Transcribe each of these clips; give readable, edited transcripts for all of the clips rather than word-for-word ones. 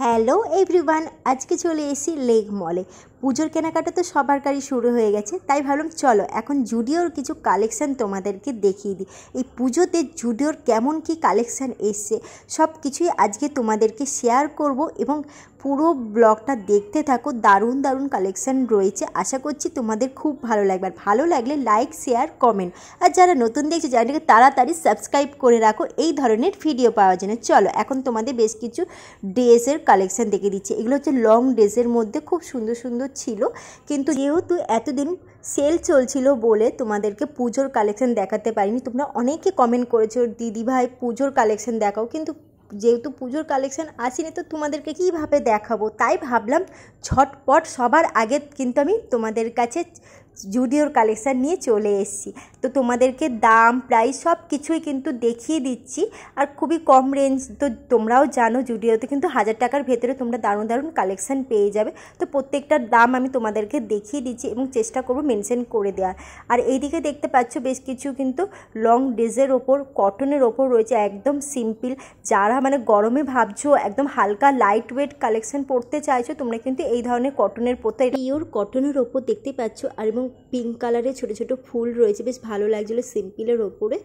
Hello everyone, আজকে চলে এসেছি লেক মলে। পুজোর কেনাকাটা তো সবারই শুরু হয়ে গেছে, তাই ভাবলাম চলো এখন জুডিওর কিছু কালেকশান তোমাদেরকে দেখিয়ে দিই। এই পুজোতে জুডিওর কেমন কি কালেকশান এসছে সব কিছুই আজকে তোমাদেরকে শেয়ার করব এবং পুরো ব্লগটা দেখতে থাকো। দারুণ দারুণ কালেকশান রয়েছে, আশা করছি তোমাদের খুব ভালো লাগবে। আর ভালো লাগলে লাইক, শেয়ার, কমেন্ট, আর যারা নতুন দেখছো চ্যানেলটাকে তাড়াতাড়ি সাবস্ক্রাইব করে রাখো এই ধরনের ভিডিও পাওয়ার জন্য। চলো এখন তোমাদের বেশ কিছু ড্রেসের কালেকশান দেখে দিচ্ছি। এগুলো হচ্ছে লং ড্রেসের মধ্যে খুব সুন্দর সুন্দর ছিল, কিন্তু যেহেতু এতদিন সেল চলছিল বলে তোমাদেরকে পুজোর কালেকশান দেখাতে পারিনি। তোমরা অনেকে কমেন্ট করেছো দিদি ভাই পুজোর কালেকশান দেখাও, কিন্তু যেহেতু পুজোর কালেকশান আসেনি তো তোমাদেরকে কীভাবে দেখাবো, তাই ভাবলাম ঝটপট সবার আগে কিন্তু আমি তোমাদের কাছে জুডিওর কালেকশান নিয়ে চলে এসেছি। তো তোমাদেরকে দাম প্রাইস সব কিছুই কিন্তু দেখিয়ে দিচ্ছি, আর খুবই কম রেঞ্জ। তো তোমরাও জানো জুডিওতে কিন্তু 1000 টাকার ভেতরে তোমরা দারুণ দারুণ কালেকশান পেয়ে যাবে। তো প্রত্যেকটার দাম আমি তোমাদেরকে দেখিয়ে দিচ্ছি এবং চেষ্টা করবো মেনশন করে দেওয়ার। আর এইদিকে দেখতে পাচ্ছ বেশ কিছু কিন্তু লং ড্রেসের ওপর কটনের ওপর রয়েছে, একদম সিম্পল। যারা মানে গরমে ভাবছো একদম হালকা লাইট ওয়েট কালেকশান পরতে চাইছো, তোমরা কিন্তু এই ধরনের কটনের পরতে, পিওর কটনের ওপর দেখতে পাচ্ছ। আর এবং পিঙ্ক কালারের ছোটো ছোটো ফুল রয়েছে, বেশ ভালো লাগছিলো সিম্পলের ওপরে।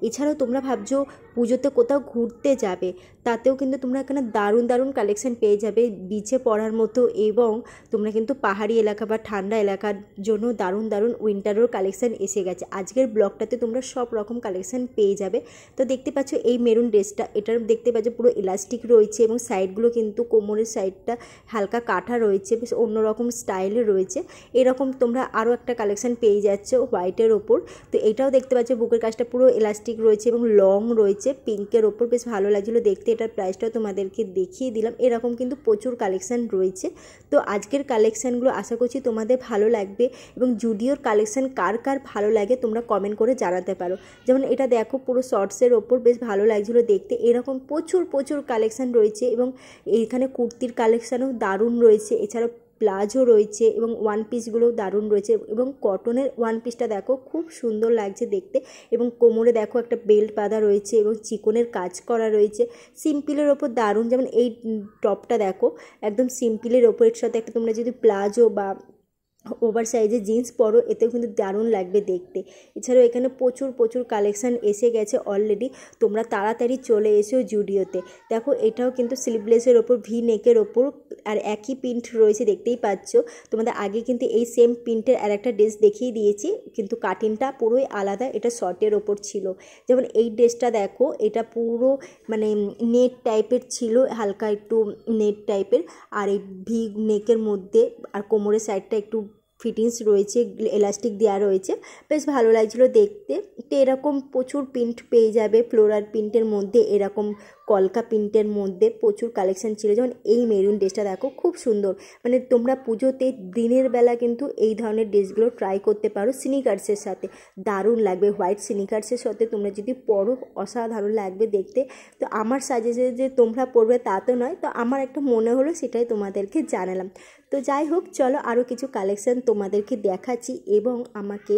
এছাড়াও তোমরা ভাবছো পুজোতে কোথাও ঘুরতে যাবে, তাতেও কিন্তু তোমরা এখানে দারুণ দারুণ কালেকশান পেয়ে যাবে বিচে পড়ার মতো। এবং তোমরা কিন্তু পাহাড়ি এলাকা বা ঠান্ডা এলাকার জন্য দারুণ দারুণ উইন্টারের কালেকশান এসে গেছে। আজকের ব্লগটাতে তোমরা সব রকম কালেকশান পেয়ে যাবে। তো দেখতে পাচ্ছ এই মেরুন ড্রেসটা, এটার দেখতে পাচ্ছ পুরো ইলাস্টিক রয়েছে এবং সাইডগুলো কিন্তু কোমরের সাইডটা হালকা কাটা রয়েছে, বেশ অন্যরকম স্টাইলে রয়েছে। এরকম তোমরা আরও একটা কালেকশান পেয়ে যাচ্ছ হোয়াইটের ওপর। তো এটাও দেখতে পাচ্ছ বুকের কাজটা পুরো ইলাস্টিক রয়েছে এবং লং রয়েছে পিঙ্কের ওপর, বেশ ভালো লাগছিলো দেখতে। এটার প্রাইসটাও তোমাদেরকে দেখিয়ে দিলাম। এরকম কিন্তু প্রচুর কালেকশান রয়েছে। তো আজকের কালেকশানগুলো আশা করছি তোমাদের ভালো লাগবে, এবং জুডিওর কালেকশান কার কার ভালো লাগে তোমরা কমেন্ট করে জানাতে পারো। যেমন এটা দেখো পুরো শর্টসের ওপর, বেশ ভালো লাগছিলো দেখতে। এরকম প্রচুর প্রচুর কালেকশান রয়েছে এবং এইখানে কুর্তির কালেকশানও দারুণ রয়েছে। এছাড়াও প্লাজো রয়েছে এবং ওয়ান পিসগুলোও দারুণ রয়েছে। এবং কটনের ওয়ান পিসটা দেখো খুব সুন্দর লাগছে দেখতে, এবং কোমরে দেখো একটা বেল্ট বাঁধা রয়েছে এবং চিকনের কাজ করা রয়েছে। সিম্পলের ওপর দারুণ, যেমন এই টপটা দেখো একদম সিম্পলের ওপর, এর সাথে একটা তোমরা যদি প্লাজো বা ওভার সাইজের জিন্স পরো এতেও কিন্তু দারুণ লাগবে দেখতে। এছাড়াও এখানে প্রচুর প্রচুর কালেকশান এসে গেছে অলরেডি, তোমরা তাড়াতাড়ি চলে এসো জুডিওতে। দেখো এটাও কিন্তু স্লিভলেসের ওপর ভি নেকের ওপর, আর একই প্রিন্ট রয়েছে দেখতেই পাচ্ছ। তোমাদের আগে কিন্তু এই সেম প্রিন্টের আর একটা ড্রেস দেখিয়ে দিয়েছি, কিন্তু কাটিংটা পুরোই আলাদা, এটা শর্টের ওপর ছিল। যেমন এই ড্রেসটা দেখো, এটা পুরো মানে নেট টাইপের ছিল, হালকা একটু নেট টাইপের, আর এই ভি নেকের মধ্যে আর কোমরের সাইডটা একটু ফিটিংস রয়েছে, এলাস্টিক দেওয়া রয়েছে, বেশ ভালো লাগছিলো দেখতে। তো এরকম প্রচুর প্রিন্ট পেয়ে যাবে, ফ্লোরাল প্রিন্টের মধ্যে এরকম কলকা প্রিন্টের মধ্যে প্রচুর কালেকশান ছিল। যেমন এই মেরুন ড্রেসটা দেখো খুব সুন্দর, মানে তোমরা পুজোতে দিনের বেলা কিন্তু এই ধরনের ড্রেসগুলো ট্রাই করতে পারো স্নিকার্সের সাথে, দারুণ লাগবে। হোয়াইট স্নিকার্সের সাথে তোমরা যদি পরো অসাধারণ লাগবে দেখতে। তো আমার সাজেশন যে তোমরা পরবে তা তো নয়, তো আমার একটা মনে হলো সেটাই তোমাদেরকে জানালাম। তো যাই হোক চলো আরও কিছু কালেকশান তোমাদেরকে দেখাচ্ছি। এবং আমাকে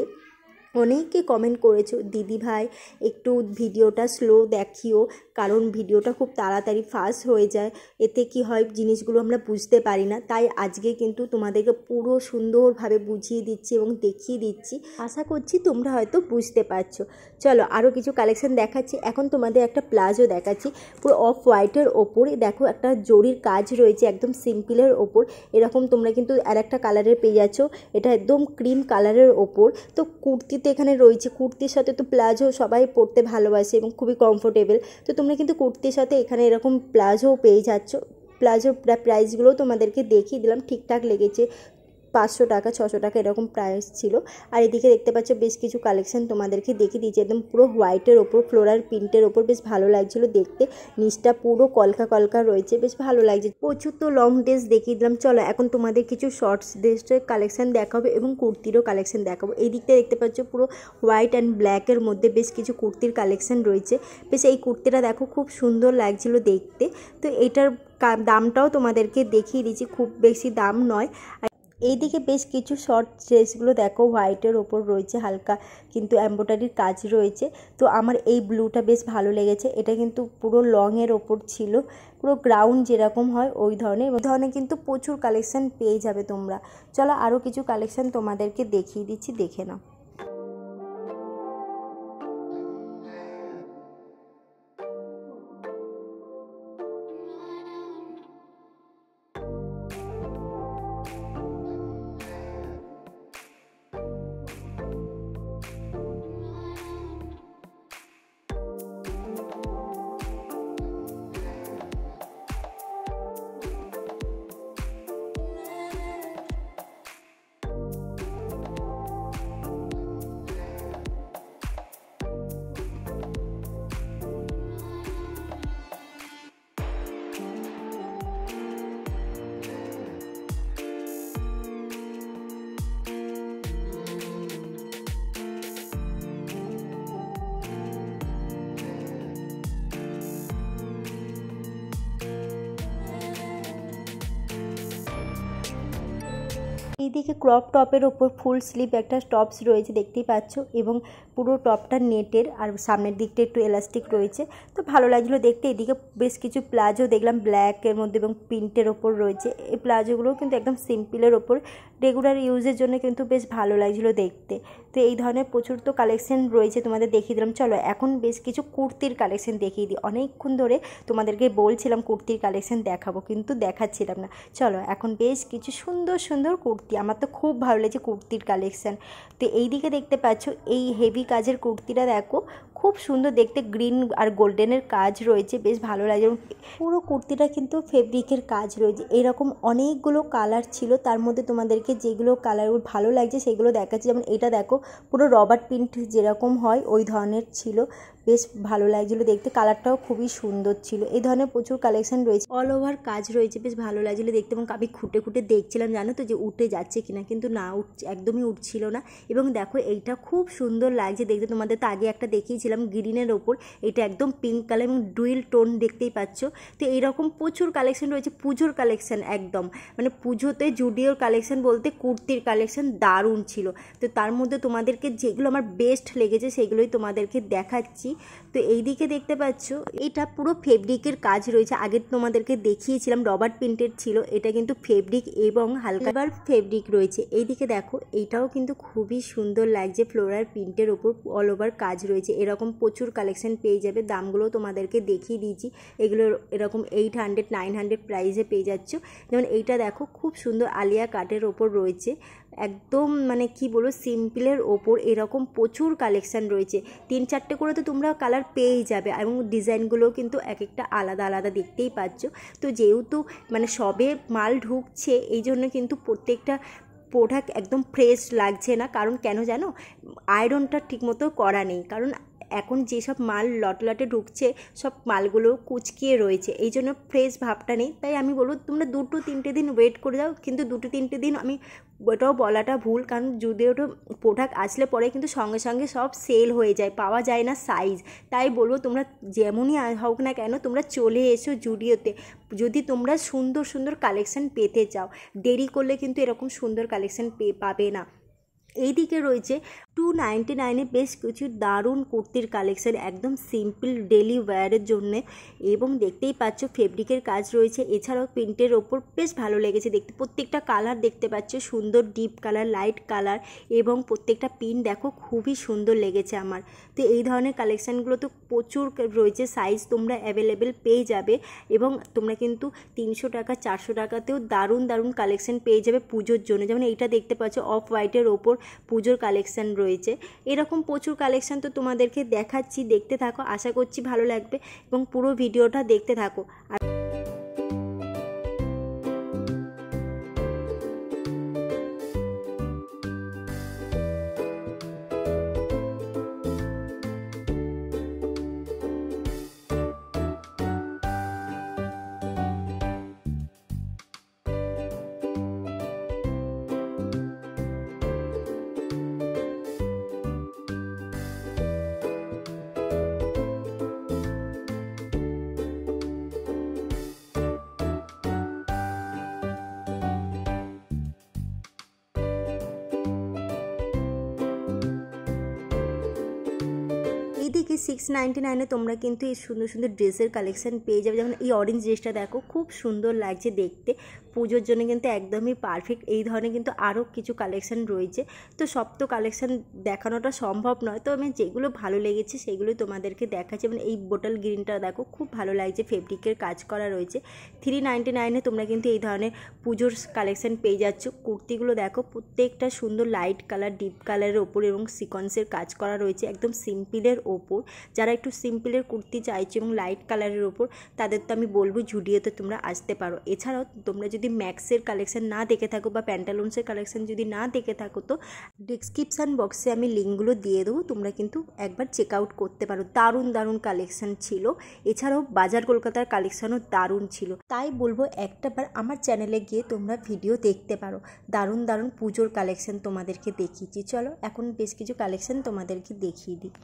অনেকে কমেন্ট করেছো দিদি ভাই একটু ভিডিওটা স্লো দেখিও, কারণ ভিডিওটা খুব তাড়াতাড়ি ফাস্ট হয়ে যায়, এতে কি হয় জিনিসগুলো আমরা বুঝতে পারি না। তাই আজকে কিন্তু তোমাদেরকে পুরো সুন্দরভাবে বুঝিয়ে দিচ্ছি এবং দেখিয়ে দিচ্ছি, আশা করছি তোমরা হয়তো বুঝতে পারছো। চলো আরও কিছু কালেকশান দেখাচ্ছি। এখন তোমাদের একটা প্লাজো দেখাচ্ছি পুরো অফ হোয়াইটের ওপরে, দেখো একটা জরির কাজ রয়েছে একদম সিম্পলের ওপর। এরকম তোমরা কিন্তু আর একটা কালারের পেয়ে যাচ্ছ, এটা একদম ক্রিম কালারের ওপর। তো কুর্তিতে এখানে রয়েছে, কুর্তির সাথে তো প্লাজো সবাই পরতে ভালোবাসে এবং খুবই কমফোর্টেবল। তো তোমরা কিন্তু কুর্তির সাথে এখানে এরকম প্লাজোও পেয়ে যাচ্ছ। প্লাজোর প্রাইসগুলোও তোমাদেরকে দেখিয়ে দিলাম, ঠিকঠাক লেগেছে, 500 টাকা 600 টাকা এরকম প্রাইস ছিল। আর এদিকে দেখতে পাচ্ছ বেশ কিছু কালেকশান তোমাদেরকে দেখিয়ে দিয়েছি, একদম পুরো হোয়াইটের ওপর ফ্লোরাল প্রিন্টের ওপর, বেশ ভালো লাগছিলো দেখতে। নিচটা পুরো কলকা কলকা রয়েছে, বেশ ভালো লাগছে। প্রচুর তো লং ড্রেস দেখিয়ে দিলাম, চলো এখন তোমাদের কিছু শর্টস ড্রেসের কালেকশান দেখাবো এবং কুর্তিরও কালেকশান দেখাবো। এই দিকটা দেখতে পাচ্ছ পুরো হোয়াইট অ্যান্ড ব্ল্যাকের মধ্যে বেশ কিছু কুর্তির কালেকশান রয়েছে। বেশ এই কুর্তিটা দেখো খুব সুন্দর লাগছিলো দেখতে। তো এইটার দামটাও তোমাদেরকে দেখিয়ে দিচ্ছি, খুব বেশি দাম নয়। এইদিকে বেশ কিছু শর্ট ড্রেসগুলো দেখো হোয়াইটের ওপর রয়েছে, হালকা কিন্তু এমব্রয়ডারির কাজ রয়েছে। তো আমার এই ব্লুটা বেশ ভালো লেগেছে, এটা কিন্তু পুরো লংয়ের ওপর ছিল, পুরো গ্রাউন্ড যেরকম হয় ওই ধরনের কিন্তু প্রচুর কালেকশান পেয়ে যাবে তোমরা। চলো আরও কিছু কালেকশান তোমাদেরকে দেখিয়ে দিচ্ছি, দেখে নাও। এইদিকে ক্রপ টপের ওপর ফুল স্লিভ একটা টপস রয়েছে, দেখতেই পাচ্ছ, এবং পুরো টপটা নেটের, আর সামনের দিকটা একটু এলাস্টিক রয়েছে, তো ভালো লাগছিলো দেখতে। এদিকে বেশ কিছু প্লাজো দেখলাম ব্ল্যাকের মধ্যে এবং প্রিন্টের ওপর রয়েছে। এই প্লাজোগুলো কিন্তু একদম সিম্পলের ওপর, রেগুলার ইউজের জন্য কিন্তু বেশ ভালো লাগছিলো দেখতে। তো এই ধরনের প্রচুর তো কালেকশন রয়েছে, তোমাদের দেখিয়ে দিলাম। চলো এখন বেশ কিছু কুর্তির কালেকশন দেখিয়ে দিই। অনেকক্ষণ ধরে তোমাদেরকে বলছিলাম কুর্তির কালেকশন দেখাবো, কিন্তু দেখাচ্ছিলাম না। চলো এখন বেশ কিছু সুন্দর সুন্দর কুর্তি, আমার তো খুব ভালো লেগেছে কুর্তির কালেকশান। তো এই দিকে দেখতে পাচ্ছ এই হেভি কাজের কুর্তিটা দেখো, খুব সুন্দর দেখতে, গ্রিন আর গোল্ডেনের কাজ রয়েছে, বেশ ভালো লাগে। পুরো কুর্তিটা কিন্তু ফেব্রিকের কাজ রয়েছে। এরকম অনেকগুলো কালার ছিল, তার মধ্যে তোমাদেরকে যেগুলো কালারগুলো ভালো লাগছে সেগুলো দেখাচ্ছি। যেমন এটা দেখো, পুরো রবার প্রিন্ট যেরকম হয় ওই ধরনের ছিল, বেশ ভালো লাগছিলো দেখতে, কালারটাও খুবই সুন্দর ছিল। এই ধরনের প্রচুর কালেকশন রয়েছে, অল ওভার কাজ রয়েছে, বেশ ভালো লাগছিলো দেখতে। এবং আমি খুঁটে খুঁটে দেখছিলাম জানো তো যে উঠে যাচ্ছে কিনা, কিন্তু না, একদমই উঠছিল না। এবং দেখো এইটা খুব সুন্দর লাগছে দেখতে, তোমাদের তো আগে একটা দেখিয়েছিলাম গ্রিনের ওপর, এটা একদম পিঙ্ক কালার এবং ডুয়েল টোন, দেখতেই পাচ্ছ। তো এইরকম প্রচুর কালেকশন রয়েছে, পুজোর কালেকশন একদম, মানে পুজোতে জুডিওর কালেকশন বলতে কুর্তির কালেকশন দারুণ ছিল। তো তার মধ্যে তোমাদেরকে যেগুলো আমার বেস্ট লেগেছে সেগুলোই তোমাদেরকে দেখাচ্ছি। তো এই দিকে দেখতে পাচ্ছ এটা পুরো ফেব্রিকের কাজ রয়েছে, আগে তোমাদেরকে দেখিয়েছিলাম রবার প্রিন্টেড ছিল, এটা কিন্তু ফেব্রিক এবং হালকা এবার ফেব্রিক রয়েছে। এই দিকে দেখো এইটাও কিন্তু খুবই সুন্দর লাগছে, ফ্লোরাল প্রিন্টের ওপর অল ওভার কাজ রয়েছে। এরকম প্রচুর কালেকশন পেয়ে যাবে, দামগুলো তোমাদেরকে দেখিয়ে দিয়েছি। এগুলো এরকম 800 900 প্রাইসে পেয়ে যাচ্ছ। যেমন এইটা দেখো খুব সুন্দর আলিয়া কাটের ওপর রয়েছে, একদম মানে কি বলবো সিম্পলের ওপর, এরকম প্রচুর কালেকশান রয়েছে। 3-4টে করে তো তোমরা কালার পেয়েই যাবে, এবং ডিজাইনগুলোও কিন্তু এক একটা আলাদা আলাদা, দেখতেই পাচ্ছ। তো যেহেতু মানে সবে মাল ঢুকছে, এই জন্য কিন্তু প্রত্যেকটা প্রোডাক্ট একদম ফ্রেশ লাগছে না। কারণ কেন জানো, আয়রনটা ঠিকমতো করা নেই, কারণ এখন যেসব মাল লটে ঢুকছে সব মালগুলো কুচকিয়ে রয়েছে, এই জন্য ফ্রেশ ভাবটা নেই। তাই আমি বলবো তোমরা 2-3টে দিন ওয়েট করে যাও, কিন্তু 2-3টে দিন আমি ওটাও বলাটা ভুল, কারণ যদি ওটা প্রোডাক্ট আসলে পরে কিন্তু সঙ্গে সঙ্গে সব সেল হয়ে যায়, পাওয়া যায় না সাইজ। তাই বলবো তোমরা যেমনই হোক না কেন তোমরা চলে এসো জুডিওতে, যদি তোমরা সুন্দর সুন্দর কালেকশান পেতে চাও। দেরি করলে কিন্তু এরকম সুন্দর কালেকশান পাবে না। এইদিকে রয়েছে 299-এ বেশ কিছু দারুণ কুর্তির কালেকশান, একদম সিম্পল ডেলি ওয়্যারের জন্যে, এবং দেখতেই পাচ্ছ ফেব্রিকের কাজ রয়েছে, এছাড়াও প্রিন্টের ওপর বেশ ভালো লেগেছে দেখতে। প্রত্যেকটা কালার দেখতে পাচ্ছ সুন্দর, ডিপ কালার, লাইট কালার, এবং প্রত্যেকটা পিন দেখো খুবই সুন্দর লেগেছে আমার। তো এই ধরনের কালেকশানগুলো তো প্রচুর রয়েছে, সাইজ তোমরা অ্যাভেলেবেল পেয়ে যাবে, এবং তোমরা কিন্তু 300 টাকা 400 টাকাতেও দারুণ দারুণ কালেকশান পেয়ে যাবে পুজোর জন্য। যেমন এইটা দেখতে পাচ্ছ অফ হোয়াইটের ওপর পুজোর কালেকশান রয়েছে, এরকম প্রচুর কালেকশান তো তোমাদেরকে দেখাচ্ছি, দেখতে থাকো, আশা করছি ভালো লাগবে এবং পুরো ভিডিওটা দেখতে থাকো। এইদিকে 699 তোমরা কিন্তু এই সুন্দর সুন্দর ড্রেসের কালেকশান পেয়ে যাবে। যেমন এই অরেঞ্জ ড্রেসটা দেখো, খুব সুন্দর লাগছে দেখতে, পুজোর জন্য কিন্তু একদমই পারফেক্ট। এই ধরনের কিন্তু আরও কিছু কালেকশান রয়েছে, তো সব তো কালেকশান দেখানোটা সম্ভব নয়, তো আমি যেগুলো ভালো লেগেছে সেগুলোই তোমাদেরকে দেখাচ্ছি। মানে এই বোটল গ্রিনটা দেখো, খুব ভালো লাগছে, ফেব্রিকের কাজ করা রয়েছে। 399 তোমরা কিন্তু এই ধরনের পুজোর কালেকশান পেয়ে যাচ্ছ। কুর্তিগুলো দেখো, প্রত্যেকটা সুন্দর লাইট কালার, ডিপ কালারের ওপর এবং সিকোয়েন্সের কাজ করা রয়েছে, একদম সিম্পলের ওপর। যারা একটু সিম্পলের কুর্তি চাইছো এবং লাইট কালারের ওপর, তাদের তো আমি বলবো জুডিওতে তোমরা আসতে পারো। এছাড়াও তোমরা যদি ম্যাক্সের কালেকশান না দেখে থাকো বা প্যান্টালুন্সের কালেকশান যদি না দেখে থাকো, তো ডিসক্রিপশান বক্সে আমি লিঙ্কগুলো দিয়ে দেবো, তোমরা কিন্তু একবার চেক আউট করতে পারো। দারুণ দারুণ কালেকশান ছিল। এছাড়াও বাজার কলকাতার কালেকশানও দারুণ ছিল, তাই বলবো একটাবার আমার চ্যানেলে গিয়ে তোমরা ভিডিও দেখতে পারো। দারুণ দারুণ পুজোর কালেকশান তোমাদেরকে দেখিয়েছি। চলো এখন বেশ কিছু কালেকশান তোমাদেরকে দেখিয়ে দিই।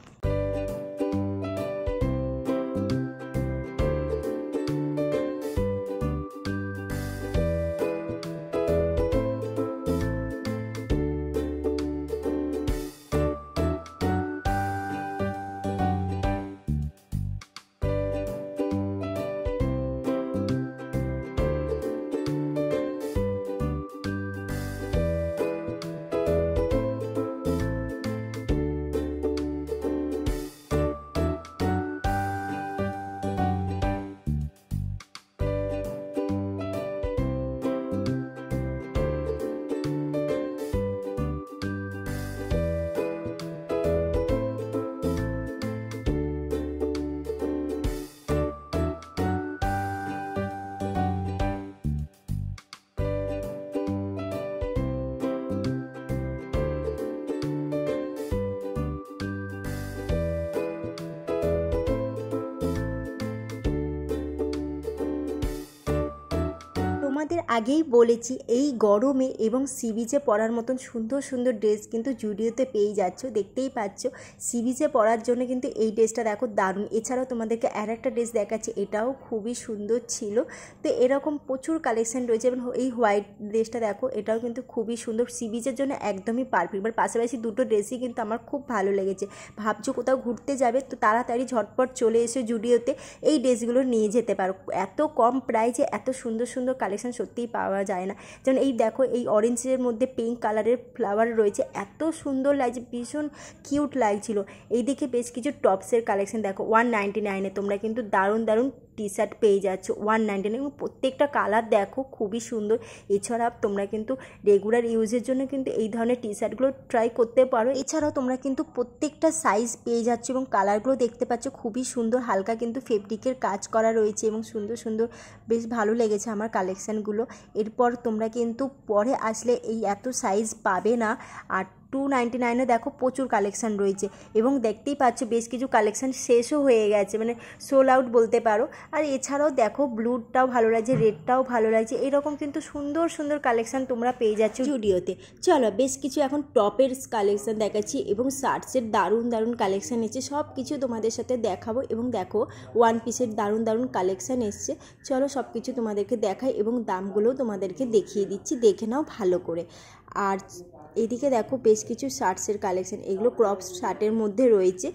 তোমাদের আগেই বলেছি, এই গরমে এবং সি বিচে পরার মতন সুন্দর সুন্দর ড্রেস কিন্তু জুডিওতে পেয়ে যাচ্ছ, দেখতেই পাচ্ছ। সি বিচে পরার জন্য কিন্তু এই ড্রেসটা দেখো দারুণ। এছাড়াও তোমাদেরকে আর একটা ড্রেস দেখাচ্ছি, এটাও খুবই সুন্দর ছিল। তো এরকম প্রচুর কালেকশন রয়েছে। এবং এই হোয়াইট ড্রেসটা দেখো, এটাও কিন্তু খুবই সুন্দর, সি বিচের জন্য একদমই পারফেক্ট। বাট পাশাপাশি দুটো ড্রেসই কিন্তু আমার খুব ভালো লেগেছে। ভাবছো কোথাও ঘুরতে যাবে, তো তাড়াতাড়ি ঝটপট চলে এসে জুডিওতে এই ড্রেসগুলো নিয়ে যেতে পারো। এত কম প্রাইসে এত সুন্দর সুন্দর কালেকশন সত্যিই পাওয়া যায় না। যেমন এই দেখো, এই অরেঞ্জের মধ্যে পিঙ্ক কালারের ফ্লাওয়ার রয়েছে, এত সুন্দর লাগছে, ভীষণ কিউট লাগছিল। এইদিকে বেশ কিছু টপসের কালেকশন দেখো, 199 তোমরা কিন্তু দারুণ দারুণ টি শার্ট পেয়ে যাচ্ছ 199, এবং প্রত্যেকটা কালার দেখো খুবই সুন্দর। এছাড়া তোমরা কিন্তু রেগুলার ইউজের জন্য কিন্তু এই ধরনের টি শার্টগুলো ট্রাই করতে পারো। এছাড়াও তোমরা কিন্তু প্রত্যেকটা সাইজ পেয়ে যাচ্ছ এবং কালারগুলো দেখতে পাচ্ছ খুবই সুন্দর, হালকা কিন্তু ফেব্রিকের কাজ করা রয়েছে এবং সুন্দর সুন্দর, বেশ ভালো লেগেছে আমার কালেকশানগুলো। এরপর তোমরা কিন্তু পরে আসলে এই এত সাইজ পাবে না। আর 299 দেখো প্রচুর কালেকশান রয়েছে, এবং দেখতেই পাচ্ছ বেশ কিছু কালেকশান শেষও হয়ে গেছে, মানে সোল আউট বলতে পারো। আর এছাড়াও দেখো ব্লুটাও ভালো লাগছে, রেডটাও ভালো লাগছে, এরকম কিন্তু সুন্দর সুন্দর কালেকশান তোমরা পেয়ে যাচ্ছ জুডিওতে। চলো বেশ কিছু এখন টপের কালেকশান দেখাচ্ছি এবং শার্টসের দারুণ দারুণ কালেকশান এসছে, সব কিছু তোমাদের সাথে দেখাবো। এবং দেখো ওয়ান পিসের দারুণ দারুণ কালেকশান এসছে। চলো সব কিছু তোমাদেরকে দেখাই এবং দামগুলোও তোমাদেরকে দেখিয়ে দিচ্ছি, দেখে নাও ভালো করে। আর এদিকে দেখো বেশ কিছু শার্টসের কালেকশান, এগুলো ক্রপ শার্টের মধ্যে রয়েছে,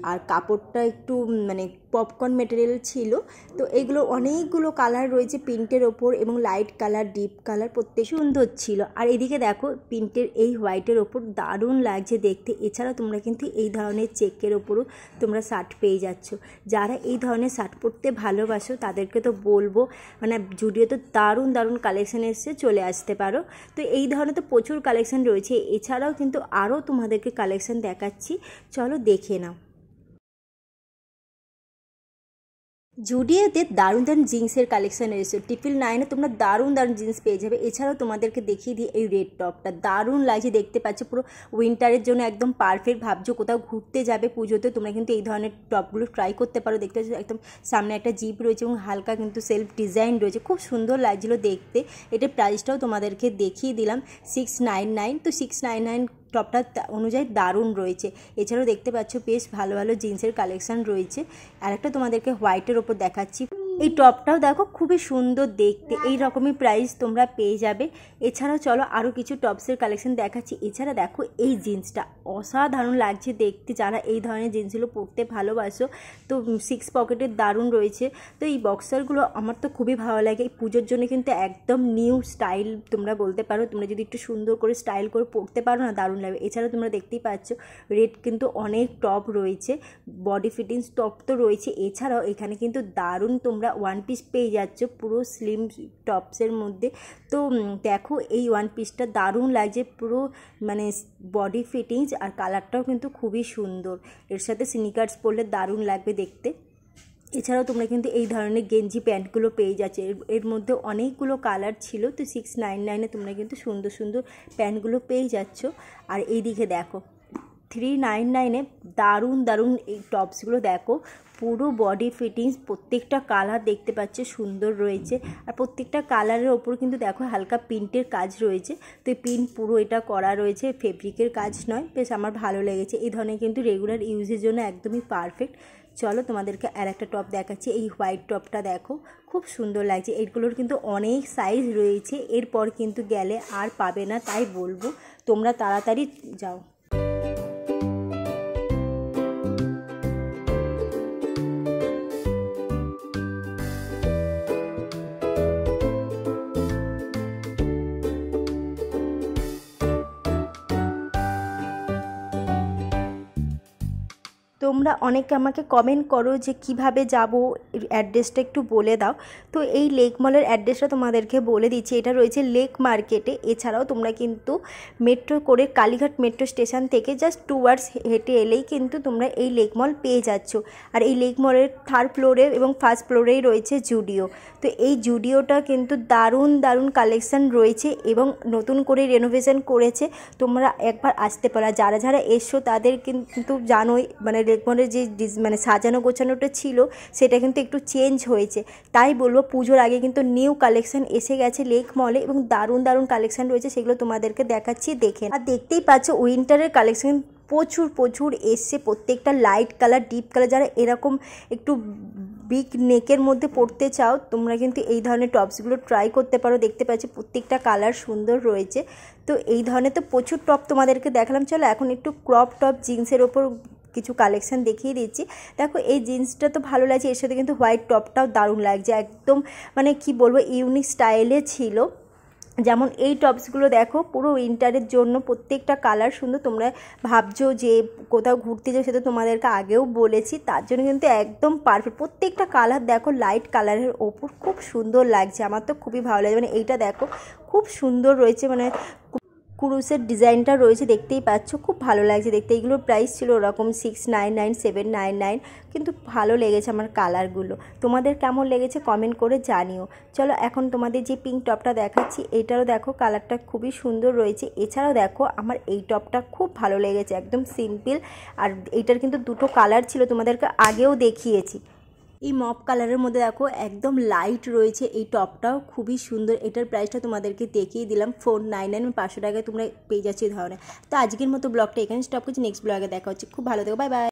আর কাপড়টা একটু মানে পপকর্ন মেটেরিয়াল ছিল। তো এগুলো অনেকগুলো কালার রয়েছে প্রিন্টের ওপর, এবং লাইট কালার, ডিপ কালার, প্রত্যেক সুন্দর ছিল। আর এদিকে দেখো প্রিন্টের এই হোয়াইটের ওপর দারুণ লাগছে দেখতে। এছাড়া তোমরা কিন্তু এই ধরনের চেকের ওপরও তোমরা শার্ট পেয়ে যাচ্ছ। যারা এই ধরনের শার্ট পরতে ভালোবাসো তাদেরকে তো বলবো, মানে জুডিওতে দারুণ দারুণ কালেকশান এসছে, চলে আসতে পারো। তো এই ধরনের তো প্রচুর কালেকশান রয়েছে, এছাড়াও কিন্তু আরও তোমাদেরকে কালেকশান দেখাচ্ছি, চলো দেখে নাও। জুডিওতে দারুণ দারুণ জিন্সের কালেকশান এসেছে, 999 তোমরা দারুণ দারুণ জিন্স পেয়ে যাবে। এছাড়াও তোমাদেরকে দেখিয়ে দিই এই রেড টপটা, দারুণ লাগছে দেখতে পাচ্ছ, পুরো উইন্টারের জন্য একদম পারফেক্ট। ভাবছো কোথাও ঘুরতে যাবে পুজোতে, তোমরা কিন্তু এই ধরনের টপগুলো ট্রাই করতে পারো। দেখতে পাচ্ছ একদম সামনে একটা জিপ রয়েছে এবং হালকা কিন্তু সেলফ ডিজাইন রয়েছে, খুব সুন্দর লাগছিলো দেখতে। এটার প্রাইসটাও তোমাদেরকে দেখিয়ে দিলাম 699। তো 699 টপটা অনুযায়ী দারুণ রয়েছে। এছাড়াও দেখতে পাচ্ছ বেশ ভালো ভালো জিন্সের কালেকশান রয়েছে। আরেকটা তোমাদেরকে হোয়াইটের ওপর দেখাচ্ছি, এই টপটাও দেখো খুবই সুন্দর দেখতে, এই রকমই প্রাইস তোমরা পেয়ে যাবে। এছাড়াও চলো আরও কিছু টপসের কালেকশন দেখাচ্ছি। এছাড়া দেখো এই জিন্সটা অসাধারণ লাগছে দেখতে, যারা এই ধরনের জিন্সগুলো পরতে ভালোবাসো তো 6 পকেটের দারুণ রয়েছে। তো এই বক্সারগুলো আমার তো খুবই ভালো লাগে, এই পুজোর জন্য কিন্তু একদম নিউ স্টাইল তোমরা বলতে পারো। তোমরা যদি একটু সুন্দর করে স্টাইল করে পরতে পারো না, দারুণ লাগবে। এছাড়া তোমরা দেখতেই পাচ্ছ রেড কিন্তু অনেক টপ রয়েছে, বডি ফিটিংস টপ তো রয়েছে। এছাড়াও এখানে কিন্তু দারুণ তোমরা ওয়ান পিস পেয়ে যাচ্ছ পুরো স্লিম টপসের মধ্যে। তো দেখো এই ওয়ান পিসটা দারুণ লাগছে, পুরো মানে বডি ফিটিংস আর কালারটাও কিন্তু খুবই সুন্দর। এর সাথে স্নিকার্স পরলে দারুণ লাগবে দেখতে। এছাড়াও তোমরা কিন্তু এই ধরনের গেঞ্জি প্যান্টগুলো পেয়ে যাচ্ছে, এর মধ্যে অনেকগুলো কালার ছিল। তো 699-এ তোমরা কিন্তু সুন্দর সুন্দর প্যান্টগুলো পেয়ে যাচ্ছ। আর এইদিকে দেখো 399-এ দারুণ দারুণ এই টপসগুলো দেখো, পুরো বডি ফিটিংস, প্রত্যেকটা কালার দেখতে পাচ্ছে সুন্দর রয়েছে। আর প্রত্যেকটা কালারের ওপর কিন্তু দেখো হালকা প্রিন্টের কাজ রয়েছে। তো এই প্রিন্ট পুরো এটা করা রয়েছে, ফেব্রিকের কাজ নয়। বেশ আমার ভালো লেগেছে, এই ধরনের কিন্তু রেগুলার ইউজের জন্য একদমই পারফেক্ট। চলো তোমাদেরকে আর একটা টপ দেখাচ্ছি। এই হোয়াইট টপটা দেখো খুব সুন্দর লাগছে, এইগুলোর কিন্তু অনেক সাইজ রয়েছে, এরপর কিন্তু গেলে আর পাবে না, তাই বলবো তোমরা তাড়াতাড়ি যাও। তোমরা অনেকে আমাকে কমেন্ট করো যে কিভাবে যাব, অ্যাড্রেসটা একটু বলে দাও। তো এই লেক মলের অ্যাড্রেসটা তোমাদেরকে বলে দিচ্ছি, এটা রয়েছে লেক মার্কেটে। এছাড়াও তোমরা কিন্তু মেট্রো করে কালীঘাট মেট্রো স্টেশন থেকে জাস্ট 2 আওয়ার্স হেঁটে এলেই কিন্তু তোমরা এই লেক মল পেয়ে যাচ্ছ। আর এই লেক মলের 3rd ফ্লোরে এবং 1st ফ্লোরেই রয়েছে জুডিও। তো এই জুডিওটা কিন্তু দারুণ দারুণ কালেকশান রয়েছে এবং নতুন করে রেনোভেশন করেছে, তোমরা একবার আসতে পারো। যারা যারা এসছো তাদের কিন্তু জানোই মানে লেক মলের যে মানে সাজানো গোছানোটা ছিল সেটা কিন্তু একটু চেঞ্জ হয়েছে। তাই বলবো পুজোর আগে কিন্তু নিউ কালেকশান এসে গেছে লেক মলে এবং দারুণ দারুণ কালেকশান রয়েছে, সেগুলো তোমাদেরকে দেখাচ্ছি, দেখে। আর দেখতেই পাচ্ছ উইন্টারের কালেকশান প্রচুর প্রচুর এসছে, প্রত্যেকটা লাইট কালার, ডিপ কালার। যারা এরকম একটু বিগ নেকের মধ্যে পরতে চাও তোমরা কিন্তু এই ধরনের টপসগুলো ট্রাই করতে পারো। দেখতে পাচ্ছি প্রত্যেকটা কালার সুন্দর রয়েছে। তো এই ধরনের তো প্রচুর টপ তোমাদেরকে দেখালাম। চলো এখন একটু ক্রপ টপ জিন্সের ওপর কিছু কালেকশান দেখিয়ে দিচ্ছি। দেখো এই জিন্সটা তো ভালো লাগছে, এর সাথে কিন্তু হোয়াইট টপটাও দারুণ লাগছে, একদম মানে কি বলবো ইউনিক স্টাইলে ছিল। যেমন এই টপসগুলো দেখো পুরো উইন্টারের জন্য, প্রত্যেকটা কালার সুন্দর। তোমরা ভাবছো যে কোথাও ঘুরতে যাও, সেটা তোমাদেরকে আগেও বলেছি, তার জন্য কিন্তু একদম পারফেক্ট। প্রত্যেকটা কালার দেখো লাইট কালারের ওপর খুব সুন্দর লাগছে, আমার তো খুবই ভালো লাগছে। মানে এইটা দেখো খুব সুন্দর রয়েছে, মানে কুরুসের ডিজাইনটা রয়েছে, দেখতেই পাচ্ছ খুব ভালো লাগছে দেখতে। এইগুলোর প্রাইস ছিল ওরকম 699, 799, কিন্তু ভালো লেগেছে আমার কালারগুলো। তোমাদের কেমন লেগেছে কমেন্ট করে জানিও। চলো এখন তোমাদের যে পিঙ্ক টপটা দেখাচ্ছি, এইটারও দেখো কালারটা খুবই সুন্দর রয়েছে। এছাড়াও দেখো আমার এই টপটা খুব ভালো লেগেছে, একদম সিম্পল। আর এইটার কিন্তু দুটো কালার ছিল, তোমাদেরকে আগেও দেখিয়েছি। এই মপ কালারের মধ্যে দেখো একদম লাইট রয়েছে, এই টপটাও খুবই সুন্দর। এটার প্রাইসটা তোমাদেরকে দেখিয়ে দিলাম 499, 500 টাকায় তোমরা পেয়ে যাচ্ছ এই ধরনের। তো আজকের মতো ব্লগটা এখানে স্টপ করছি, নেক্সট ব্লগে দেখা হচ্ছে। খুব ভালো থেকো, বাই বাই।